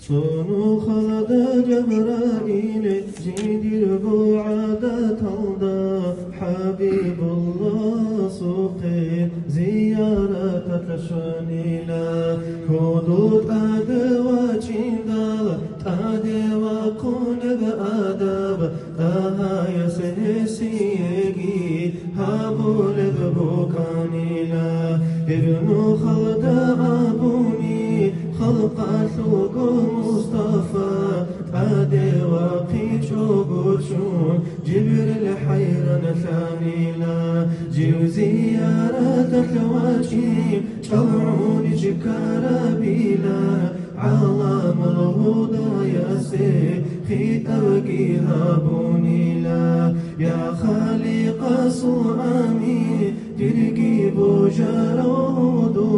Sonu khalada Cebrail Cidir bu adet alda Habibullah suqi ziyaret etşanila Hudud adeva çinda Tadeva kuneb adab Ahaya sehsiyegi Habuleb bukanila İbnu khalda abuni خلق ثوق مصطفى عادي واقي شوقشون جبر الحير نثانينا جيو زيارة الواجب شرعوني جكارابيلا علام الهدى ياسي خيتوكي هابونيلا يا خالق صوامي تركي بوجارودو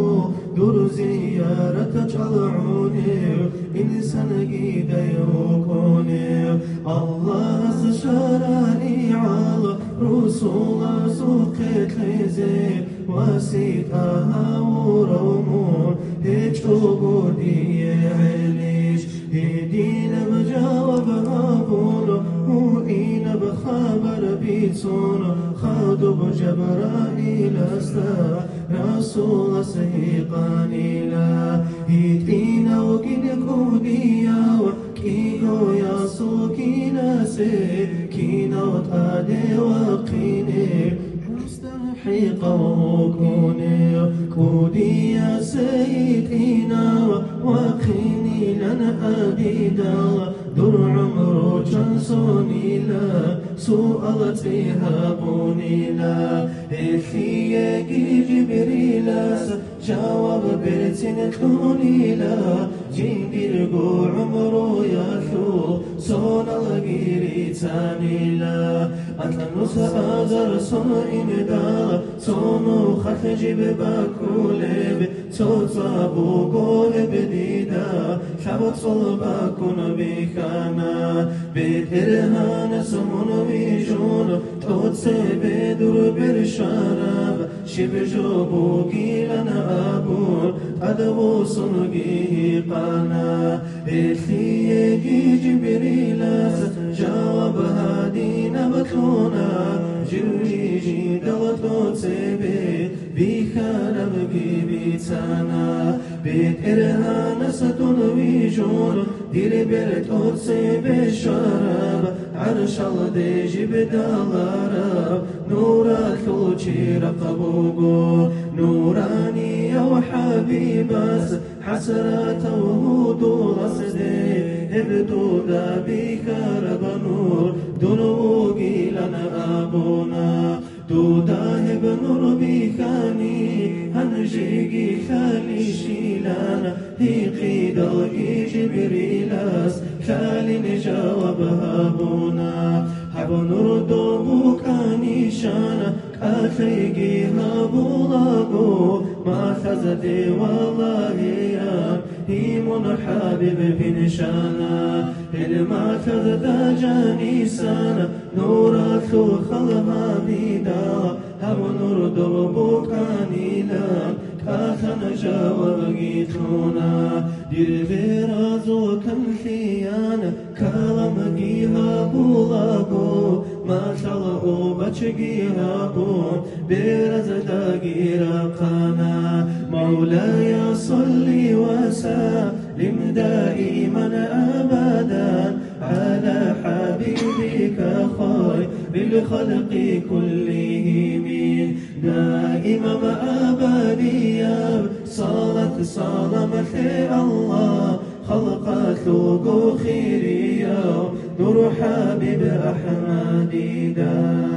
دور زيارة çalعوني إنسان جيدا يوكوني الله سشراني على رسول سوقت لزي وسيتها ورومون هيج وقودي عليش هدينا بجاوبها بولو وإينا بخبر بيتون خادو بجبرائيل استا رسول سيقاني لا هدينا وكينكو ديا وكينو ياسو كينا سي كينا وتادي وقيني مستحيقا وكوني كودي يا سيدنا وقيني لنا أبيدا دور عمرو جنسوني لا سؤالت فيها بوني لا إثياكي جبريلا جواب برتين توني لا جنديرقو عمرو ياثو صون الغيري تاني لا أتلنوس أزر صنعين دا صونو خخجب باكولب توتابو قولب ديدا شبك صلباكون بيخانا بإرهان سمون بيجون توتسي بدور برشارب شبجوبو كيلنا أبون أدبو صنقي قانا إثيجي جبريلا جواب هادينا بكونا جريجي دلتو تسيبي بيخانا بكي بيتانا بيت إرهان ستون ويجون ديري بيرت أوتسيبي شراب عرش الله ديجي بدالارب نورا كوشي رقبوغو نوراني يا حبيباس حسرات وهدو رصدي ابدو دا بك رب نور دنوغي لنا أبونا دودا ابن بيخاني هنجيجي خالي شيلانا هيقي دلقي جبريلاس خالي نجاوب هابونا هبو نردو بوكاني شانا كاخيجي هابولاغو ما خزدي والله يا هيمون حبيب بنشانا الما خزدا جاني سانا نورا خو خلها بيدا هم نردو بوكاني لا كاخنا جاوب جيتونا دير برازو كنخيانا كالمجي هابولاغو ما شلقو بچگي هابون برزدا جيرقانا مولاي صلي وسلم دائما أبدا على حبيبك خير الخلق كلهم دائما أبديا صلاة صلمت الله خلق ثوق خيريا نور حبيب أحمد دا